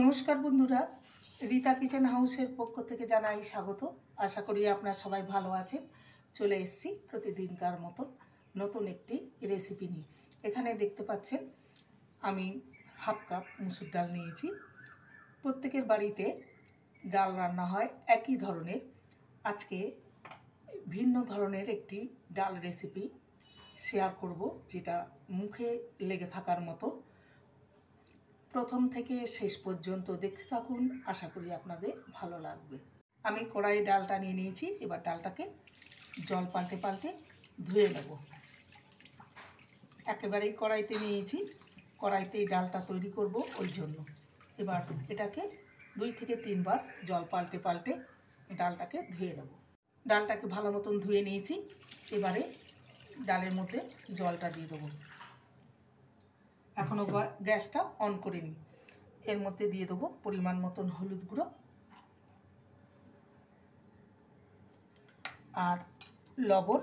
নমস্কার বন্ধুরা, রিতা কিচেন হাউসের পক্ষ থেকে জানাই স্বাগত। আশা করি আপনারা সবাই ভালো আছেন। চলে এসেছি প্রতিদিনকার মতো নতুন একটি রেসিপি নিয়ে। এখানে দেখতে পাচ্ছেন আমি হাফ কাপ মুসুর ডাল নিয়েছি। প্রত্যেকের বাড়িতে ডাল রান্না হয় একই ধরনের। আজকে ভিন্ন ধরনের একটি ডাল রেসিপি শেয়ার করব, যেটা মুখে লেগে থাকার মতো। প্রথম থেকে শেষ পর্যন্ত দেখতে থাকুন, আশা করি আপনাদের ভালো লাগবে। আমি কড়াইয়ে ডালটা নিয়ে নিয়েছি। এবার ডালটাকে জল পাল্টে পাল্টে ধুয়ে নেব। একেবারেই কড়াইতে নিয়েছি, কড়াইতেই ডালটা তৈরি করব ওই জন্য। এবার এটাকে 2 থেকে 3 বার জল পাল্টে পাল্টে ডালটাকে ধুয়ে নেব। ডালটাকে ভালো মতন ধুয়ে নিয়েছি। এবারে ডালের মধ্যে জলটা দিয়ে দেবো। এখনও গ্যাসটা অন করিনি। এর মধ্যে দিয়ে দেবো পরিমাণ মতন হলুদ গুঁড়ো আর লবণ,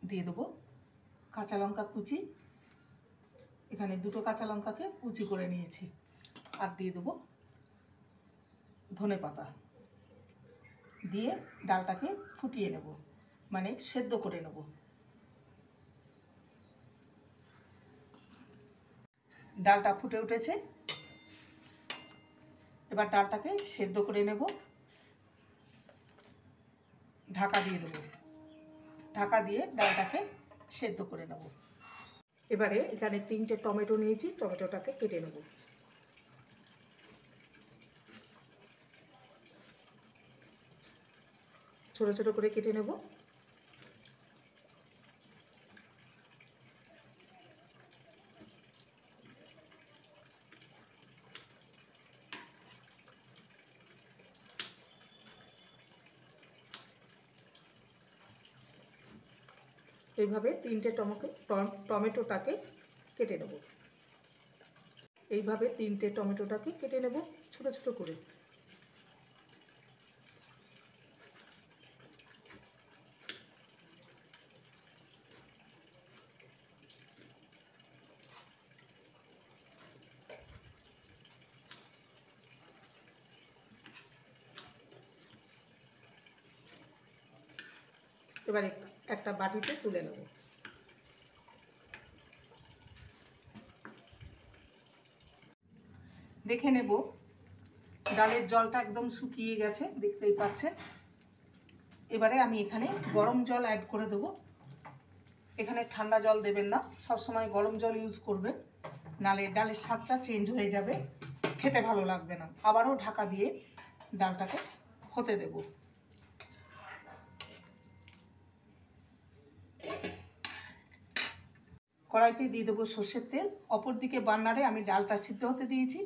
দিয়ে দেবো কাঁচা লঙ্কা কুচি। এখানে 2টো কাঁচা লঙ্কাকে কুচি করে নিয়েছি। আর দিয়ে দেবো ধনে পাতা। দিয়ে ডালটাকে ফুটিয়ে নেব, মানে সেদ্ধ করে নেব। ডালটা ফুটে উঠেছে। এবার ডালটাকে সেদ্ধ করে নেব। ঢাকা দিয়ে দেবো। ঢাকা দিয়ে ডালটাকে সেদ্ধ করে নেব। এবারে এখানে 3টে টমেটো নিয়েছি। টমেটোটাকে কেটে নেব। ছোট ছোট করে কেটে নেব। এইভাবে 3টে টমেটোটাকে কেটে নেব। এইভাবে 3টে টমেটোটাকে কেটে নেব ছোট ছোট করে। এবারে একটা বাটিতে তুলে নেব। দেখে নেব ডালের জলটা একদম শুকিয়ে গেছে, দেখতেই পাচ্ছেন। এবারে আমি এখানে গরম জল অ্যাড করে দেবো। এখানে ঠান্ডা জল দেবেন না, সবসময় গরম জল ইউজ করবেন, নালে ডালের স্বাদটা চেঞ্জ হয়ে যাবে, খেতে ভালো লাগবে না। আবারও ঢাকা দিয়ে ডালটাকে হতে দেব। কড়াইতে দিয়ে দেবো সর্ষের তেল। অপর দিকে বান্নারে আমি ডালটা সিদ্ধ হতে দিয়েছি।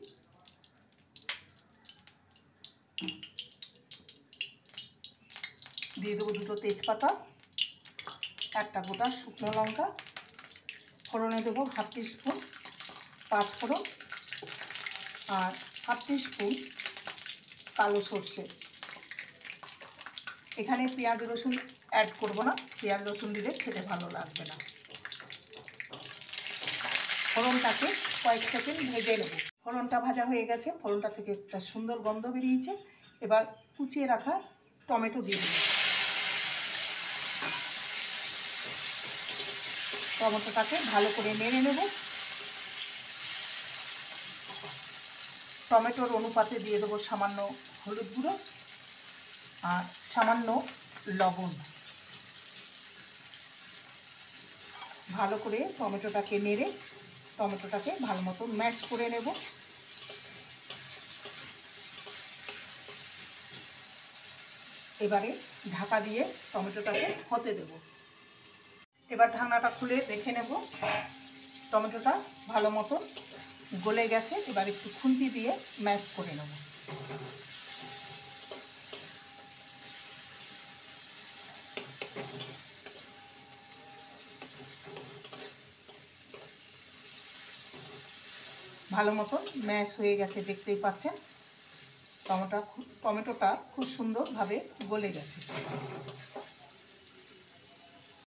দিয়ে দেবো 2টো তেজপাতা, একটা গোটা শুকনো লঙ্কা, ফোড়নে দেবো 1/2 টিস্পুন পাঁচফোড়ন আর 1/2 টিস্পুন কালো সর্ষে। এখানে পেঁয়াজ রসুন অ্যাড করব না, পেঁয়াজ রসুন দিলে খেতে ভালো লাগবে না। ফোড়নটাকে কয়েক সেকেন্ড ভেজে নেব। ফোড়নটা ভাজা হয়ে গেছে, ফোড়নটা থেকে একটা সুন্দর গন্ধ বেরিয়েছে। এবার কুচিয়ে রাখা টমেটো দিয়ে দেব। টমেটোটাকে ভালো করে নেড়ে নেব। টমেটোর অনুপাতে দিয়ে দেবো সামান্য হলুদ গুঁড়ো আর সামান্য লবণ। ভালো করে টমেটোটাকে নেড়ে টমেটোটাকে ভালো মতো ম্যাশ করে নেব। এবারে ঢাকা দিয়ে টমেটোটাকে হতে দেব। এবার ঢাকনাটা খুলে দেখে নেব টমেটোটা ভালো মতো গলে গেছে। এবার একটু খুন্তি দিয়ে ম্যাশ করে নেব। ভালো মতন ম্যাশ হয়ে গেছে, দেখতেই পাচ্ছেন। টমেটোটা খুব সুন্দরভাবে গলে গেছে।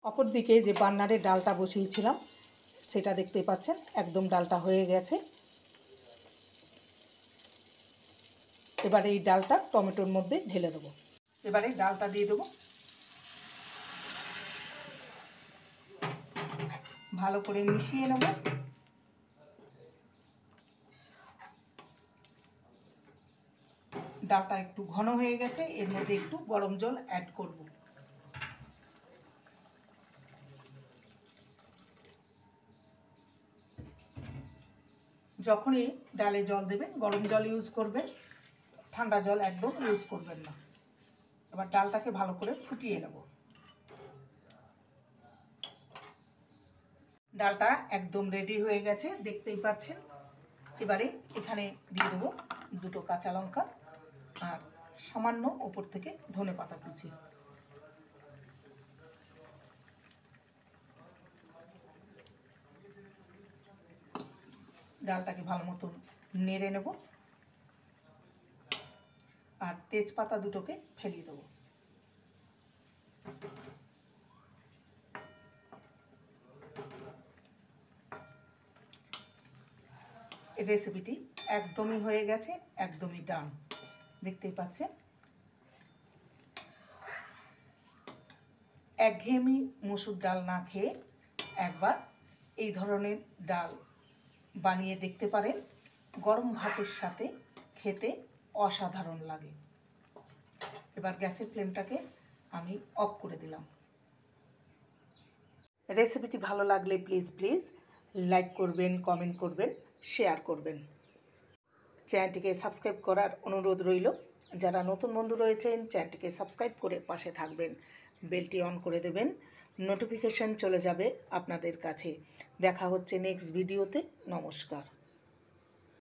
অপরদিকে যে বান্নারে ডালটা বসিয়েছিলাম সেটা দেখতেই পাচ্ছেন একদম ডালটা হয়ে গেছে। এবারে এই ডালটা টমেটোর মধ্যে ঢেলে দেবো। এবারে ডালটা দিয়ে দেবো, ভালো করে মিশিয়ে নেব। ডালটা একটু ঘন হয়ে গেছে, এর মধ্যে একটু গরম জল অ্যাড করব। যখনই ডালে জল দেবেন গরম জল ইউজ করবেন, ঠান্ডা জল একদম ইউজ করবেন না। এবার ডালটাকে ভালো করে ফুটিয়ে নেব। ডালটা একদম রেডি হয়ে গেছে, দেখতেই পাচ্ছেন। এবারে এখানে দিয়ে দেবো 2টো কাঁচা লঙ্কা আর সামান্য ওপর থেকে ধনেপাতা কুচি। ডালটাকে ভালো মতো নেড়ে নেব আর তেজপাতা 2টোকে ফেলিয়ে দেবো। এই রেসিপিটি একদমই হয়ে গেছে, একদমই ডান, দেখতেই পাচ্ছেন। একঘেয়েমি মসুর ডাল না খেয়ে একবার এই ধরনের ডাল বানিয়ে দেখতে পারেন। গরম ভাতের সাথে খেতে অসাধারণ লাগে। এবার গ্যাসের ফ্লেমটাকে আমি অফ করে দিলাম। রেসিপিটি ভালো লাগলে প্লিজ লাইক করবেন, কমেন্ট করবেন, শেয়ার করবেন। চ্যানেলটিকে সাবস্ক্রাইব করার অনুরোধ রইল। যারা নতুন বন্ধু রয়েছেন চ্যানেলটিকে সাবস্ক্রাইব করে পাশে থাকবেন, বেলটি অন করে দেবেন, নোটিফিকেশন চলে যাবে আপনাদের কাছে। দেখা হচ্ছে নেক্সট ভিডিওতে। নমস্কার।